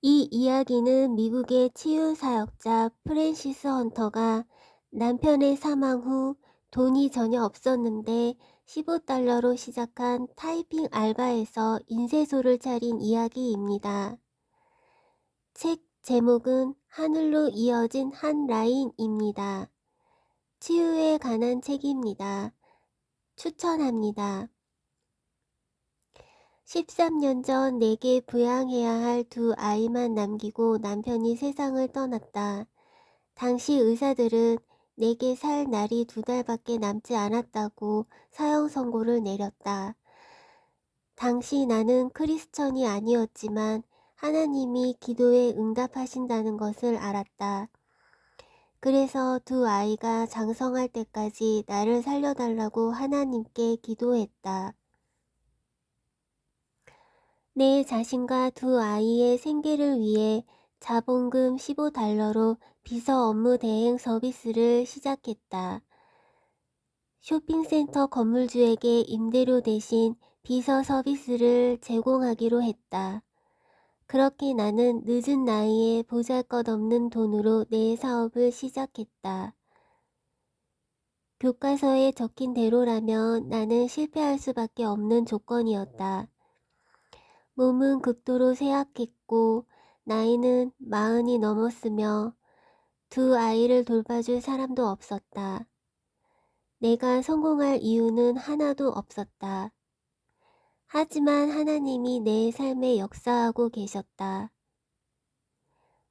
이 이야기는 미국의 치유사역자 프랜시스 헌터가 남편의 사망 후 돈이 전혀 없었는데 15달러로 시작한 타이핑 알바에서 인쇄소를 차린 이야기입니다. 책 제목은 하늘로 이어진 한 라인입니다. 치유에 관한 책입니다. 추천합니다. 13년 전 내게 부양해야 할 두 아이만 남기고 남편이 세상을 떠났다. 당시 의사들은 내게 살 날이 2달밖에 남지 않았다고 사형 선고를 내렸다. 당시 나는 크리스천이 아니었지만 하나님이 기도에 응답하신다는 것을 알았다. 그래서 두 아이가 장성할 때까지 나를 살려달라고 하나님께 기도했다. 내 자신과 두 아이의 생계를 위해 자본금 15달러로 비서 업무 대행 서비스를 시작했다. 쇼핑센터 건물주에게 임대료 대신 비서 서비스를 제공하기로 했다. 그렇게 나는 늦은 나이에 보잘것없는 돈으로 내 사업을 시작했다. 교과서에 적힌 대로라면 나는 실패할 수밖에 없는 조건이었다. 몸은 극도로 쇠약했고 나이는 40이 넘었으며 두 아이를 돌봐줄 사람도 없었다. 내가 성공할 이유는 하나도 없었다. 하지만 하나님이 내 삶에 역사하고 계셨다.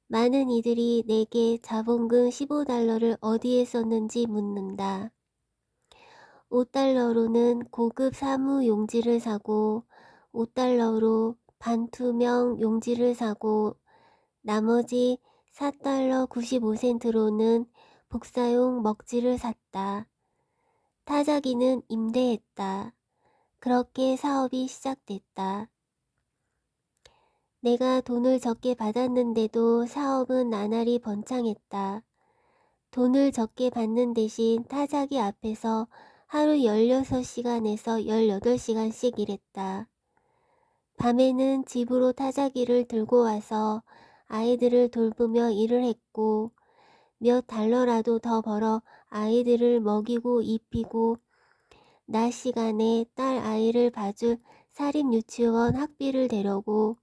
많은 이들이 내게 자본금 15달러를 어디에 썼는지 묻는다. 5달러로는 고급 사무 용지를 사고 5달러로 반투명 용지를 사고 나머지 4달러 95센트로는 복사용 먹지를 샀다. 타자기는 임대했다. 그렇게 사업이 시작됐다. 내가 돈을 적게 받았는데도 사업은 나날이 번창했다. 돈을 적게 받는 대신 타자기 앞에서 하루 16시간에서 18시간씩 일했다. 밤에는 집으로 타자기를 들고 와서 아이들을 돌보며 일을 했고 몇 달러라도 더 벌어 아이들을 먹이고 입히고 낮 시간에 딸 아이를 봐줄 사립유치원 학비를 대려고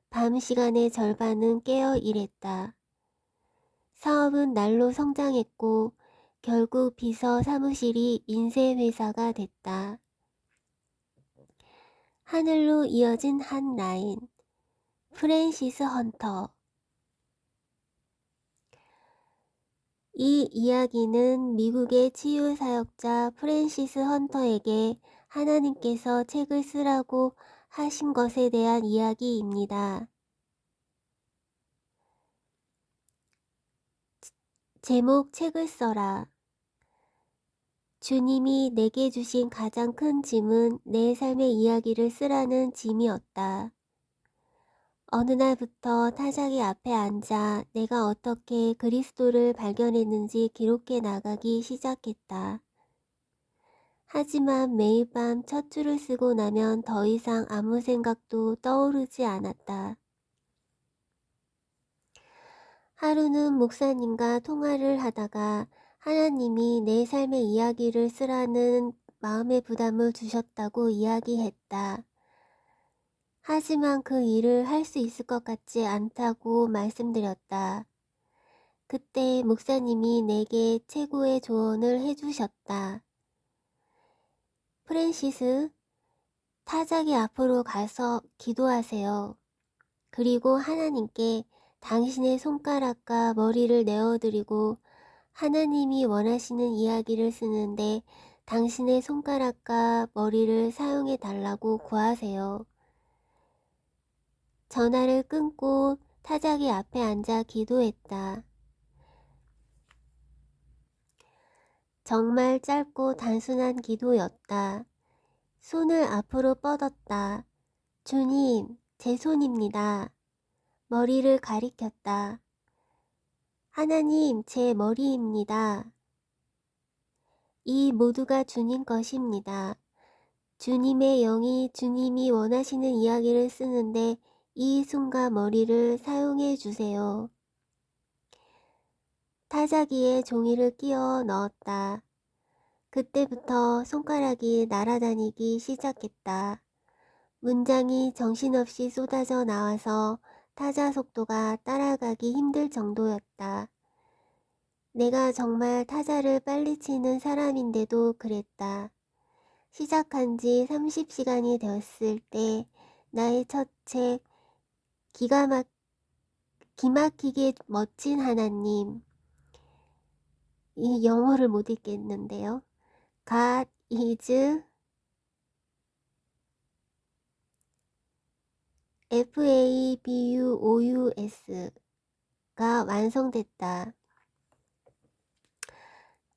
밤 시간의 절반은 깨어 일했다. 사업은 날로 성장했고 결국 비서 사무실이 인쇄회사가 됐다. 하늘로 이어진 한 라인. 프랜시스 헌터. 이 이야기는 미국의 치유사역자 프랜시스 헌터에게 하나님께서 책을 쓰라고 하신 것에 대한 이야기입니다. 제목 책을 써라. 주님이 내게 주신 가장 큰 짐은 내 삶의 이야기를 쓰라는 짐이었다. 어느 날부터 타자기 앞에 앉아 내가 어떻게 그리스도를 발견했는지 기록해 나가기 시작했다. 하지만 매일 밤 첫 줄을 쓰고 나면 더 이상 아무 생각도 떠오르지 않았다. 하루는 목사님과 통화를 하다가 하나님이 내 삶의 이야기를 쓰라는 마음의 부담을 주셨다고 이야기했다. 하지만 그 일을 할 수 있을 것 같지 않다고 말씀드렸다. 그때 목사님이 내게 최고의 조언을 해주셨다. 프랜시스, 타자기 앞으로 가서 기도하세요. 그리고 하나님께 당신의 손가락과 머리를 내어드리고 하나님이 원하시는 이야기를 쓰는데 당신의 손가락과 머리를 사용해 달라고 구하세요. 전화를 끊고 타자기 앞에 앉아 기도했다. 정말 짧고 단순한 기도였다. 손을 앞으로 뻗었다. 주님, 제 손입니다. 머리를 가리켰다. 하나님, 제 머리입니다. 이 모두가 주님 것입니다. 주님의 영이 주님이 원하시는 이야기를 쓰는데 이 손과 머리를 사용해 주세요. 타자기에 종이를 끼워 넣었다. 그때부터 손가락이 날아다니기 시작했다. 문장이 정신없이 쏟아져 나와서 타자 속도가 따라가기 힘들 정도였다. 내가 정말 타자를 빨리 치는 사람인데도 그랬다. 시작한 지 30시간이 되었을 때 나의 첫 책 기막히게 멋진 하나님, 이 영어를 못 읽겠는데요. God is FABUOUS가 완성됐다.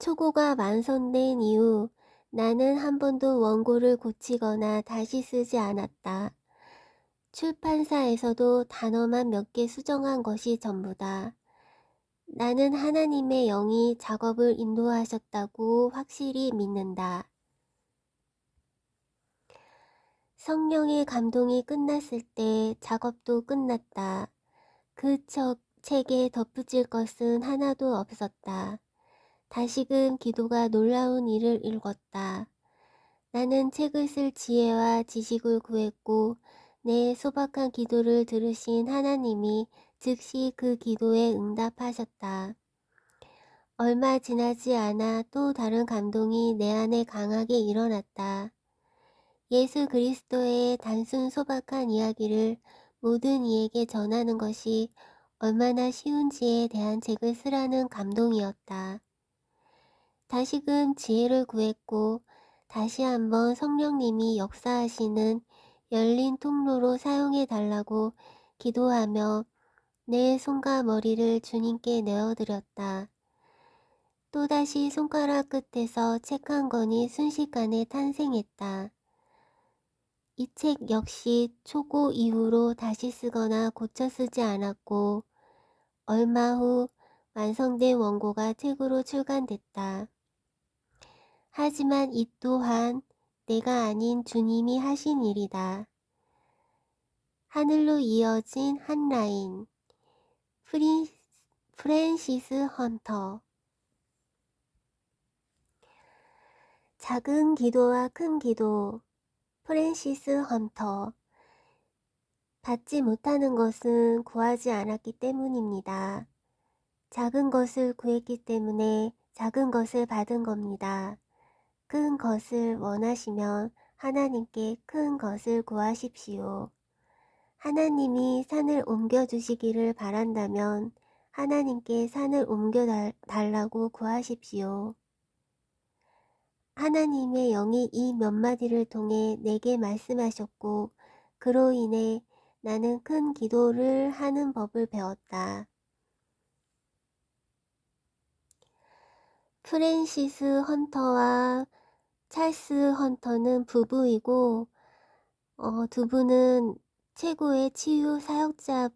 초고가 완성된 이후 나는 한 번도 원고를 고치거나 다시 쓰지 않았다. 출판사에서도 단어만 몇 개 수정한 것이 전부다. 나는 하나님의 영이 작업을 인도하셨다고 확실히 믿는다. 성령의 감동이 끝났을 때 작업도 끝났다. 그 책에 덧붙일 것은 하나도 없었다. 다시금 기도가 놀라운 일을 읽었다. 나는 책을 쓸 지혜와 지식을 구했고 내 소박한 기도를 들으신 하나님이 즉시 그 기도에 응답하셨다. 얼마 지나지 않아 또 다른 감동이 내 안에 강하게 일어났다. 예수 그리스도의 단순 소박한 이야기를 모든 이에게 전하는 것이 얼마나 쉬운지에 대한 책을 쓰라는 감동이었다. 다시금 지혜를 구했고 다시 한번 성령님이 역사하시는 열린 통로로 사용해 달라고 기도하며 내 손과 머리를 주님께 내어드렸다. 또다시 손가락 끝에서 책 한 권이 순식간에 탄생했다. 이 책 역시 초고 이후로 다시 쓰거나 고쳐 쓰지 않았고 얼마 후 완성된 원고가 책으로 출간됐다. 하지만 이 또한 내가 아닌 주님이 하신 일이다. 하늘로 이어진 한 라인. 프랜시스 헌터. 작은 기도와 큰 기도. 프랜시스 헌터. 받지 못하는 것은 구하지 않았기 때문입니다. 작은 것을 구했기 때문에 작은 것을 받은 겁니다. 큰 것을 원하시면 하나님께 큰 것을 구하십시오. 하나님이 산을 옮겨주시기를 바란다면 하나님께 산을 옮겨달라고 구하십시오. 하나님의 영이 이 몇 마디를 통해 내게 말씀하셨고 그로 인해 나는 큰 기도를 하는 법을 배웠다. 프랜시스 헌터와 찰스 헌터는 부부이고 두 분은 최고의 치유 사역자입니다.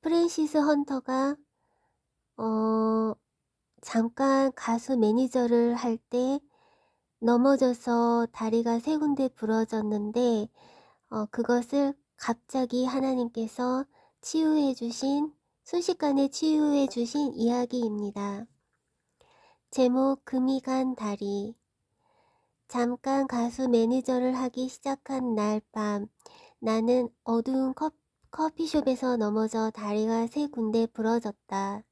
프랜시스 헌터가 잠깐 가수 매니저를 할 때 넘어져서 다리가 3군데 부러졌는데 그것을 갑자기 하나님께서 순식간에 치유해 주신 이야기입니다. 제목 금이 간 다리. 잠깐 가수 매니저를 하기 시작한 날 밤 나는 어두운 커피숍에서 넘어져 다리가 3군데 부러졌다.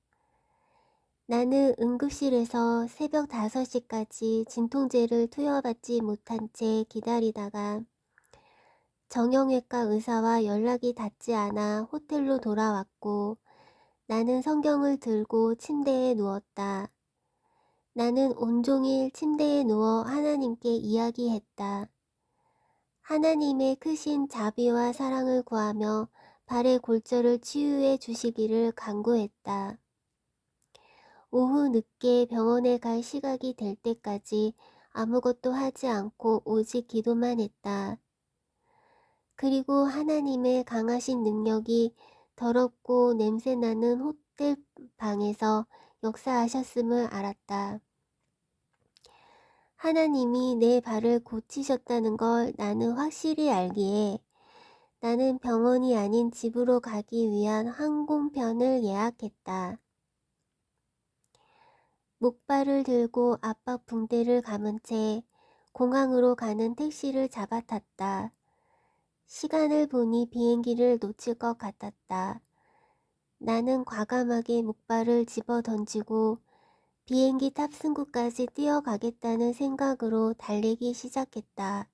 나는 응급실에서 새벽 5시까지 진통제를 투여받지 못한 채 기다리다가 정형외과 의사와 연락이 닿지 않아 호텔로 돌아왔고 나는 성경을 들고 침대에 누웠다. 나는 온종일 침대에 누워 하나님께 이야기했다. 하나님의 크신 자비와 사랑을 구하며 발의 골절을 치유해 주시기를 간구했다. 오후 늦게 병원에 갈 시각이 될 때까지 아무것도 하지 않고 오직 기도만 했다. 그리고 하나님의 강하신 능력이 더럽고 냄새나는 호텔 방에서 역사하셨음을 알았다. 하나님이 내 발을 고치셨다는 걸 나는 확실히 알기에 나는 병원이 아닌 집으로 가기 위한 항공편을 예약했다. 목발을 들고 압박 붕대를 감은 채 공항으로 가는 택시를 잡아탔다. 시간을 보니 비행기를 놓칠 것 같았다. 나는 과감하게 목발을 집어 던지고 비행기 탑승구까지 뛰어가겠다는 생각으로 달리기 시작했다.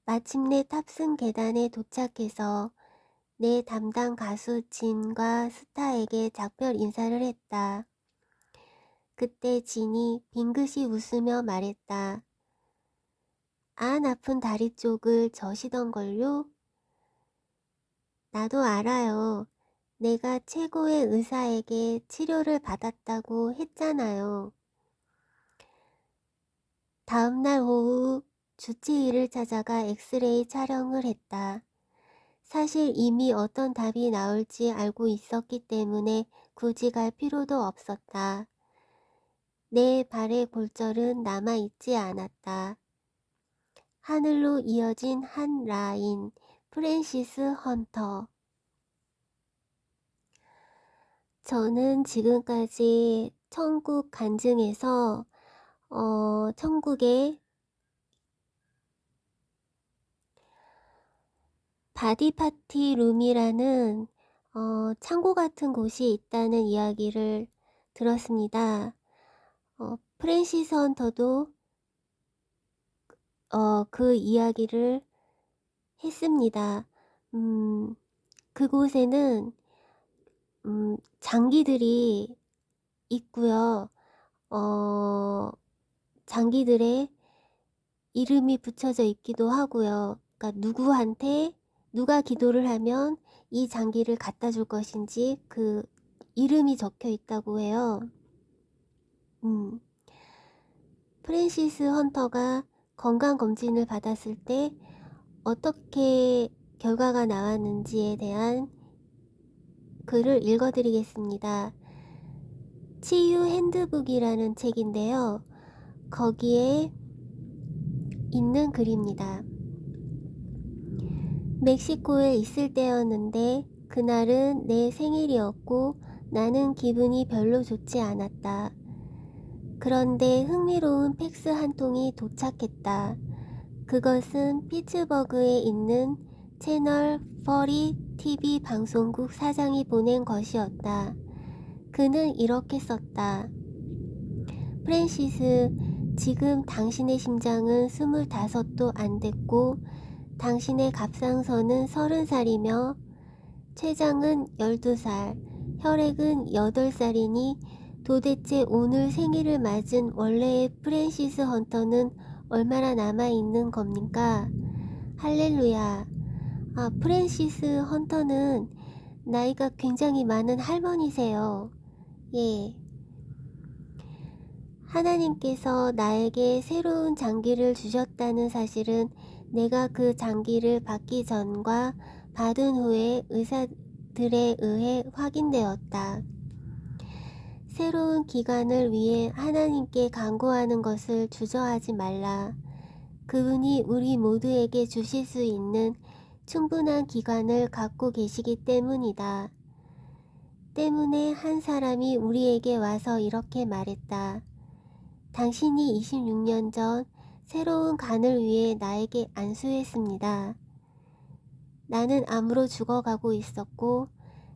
마침내 탑승 계단에 도착해서 내 담당 가수 진과 스타에게 작별 인사를 했다. 그때 진이 빙긋이 웃으며 말했다. 안 아픈 다리 쪽을 저시던걸요? 나도 알아요. 내가 최고의 의사에게 치료를 받았다고 했잖아요. 다음날 오후 주치의를 찾아가 엑스레이 촬영을 했다. 사실 이미 어떤 답이 나올지 알고 있었기 때문에 굳이 갈 필요도 없었다. 내 발의 골절은 남아있지 않았다. 하늘로 이어진 한 라인, 프랜시스 헌터. 저는 지금까지 천국 간증에서 천국에 바디파티 룸이라는 창고 같은 곳이 있다는 이야기를 들었습니다. 프랜시스 헌터도 그 이야기를 했습니다. 그곳에는 장기들이 있고요. 장기들의 이름이 붙여져 있기도 하고요. 그러니까 누구한테 누가 기도를 하면 이 장기를 갖다 줄 것인지 그 이름이 적혀 있다고 해요. 프랜시스 헌터가 건강검진을 받았을 때 어떻게 결과가 나왔는지에 대한 글을 읽어드리겠습니다. 치유 핸드북이라는 책인데요. 거기에 있는 글입니다. 멕시코에 있을 때였는데 그날은 내 생일이었고 나는 기분이 별로 좋지 않았다. 그런데 흥미로운 팩스 한 통이 도착했다. 그것은 피츠버그에 있는 채널 40 TV 방송국 사장이 보낸 것이었다. 그는 이렇게 썼다. 프랜시스, 지금 당신의 심장은 25도 안 됐고 당신의 갑상선은 30살이며 췌장은 12살, 혈액은 8살이니 도대체 오늘 생일을 맞은 원래의 프랜시스 헌터는 얼마나 남아있는 겁니까? 할렐루야. 프랜시스 헌터는 나이가 굉장히 많은 할머니세요. 예. 하나님께서 나에게 새로운 장기를 주셨다는 사실은 내가 그 장기를 받기 전과 받은 후에 의사들에 의해 확인되었다. 새로운 기간을 위해 하나님께 간구하는 것을 주저하지 말라. 그분이 우리 모두에게 주실 수 있는 충분한 기간을 갖고 계시기 때문이다. 때문에 한 사람이 우리에게 와서 이렇게 말했다. 당신이 26년 전 새로운 간을 위해 나에게 안수했습니다. 나는 암으로 죽어가고 있었고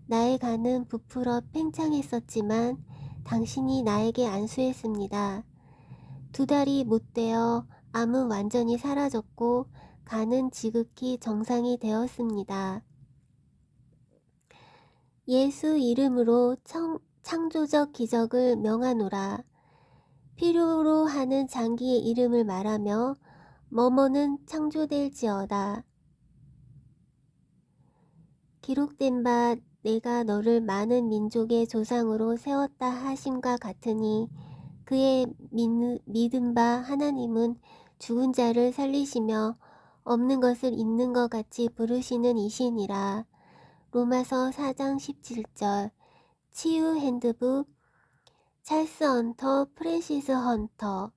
나의 간은 부풀어 팽창했었지만 당신이 나에게 안수했습니다. 2달이 못 되어 암은 완전히 사라졌고 간은 지극히 정상이 되었습니다. 예수 이름으로 창조적 기적을 명하노라. 필요로 하는 장기의 이름을 말하며 뭐뭐는 창조될지어다. 기록된 바 내가 너를 많은 민족의 조상으로 세웠다 하심과 같으니 그의 믿은 바 하나님은 죽은 자를 살리시며 없는 것을 있는 것 같이 부르시는 이시니라. 로마서 4장 17절. 치유 핸드북 찰스 헌터 프랜시스 헌터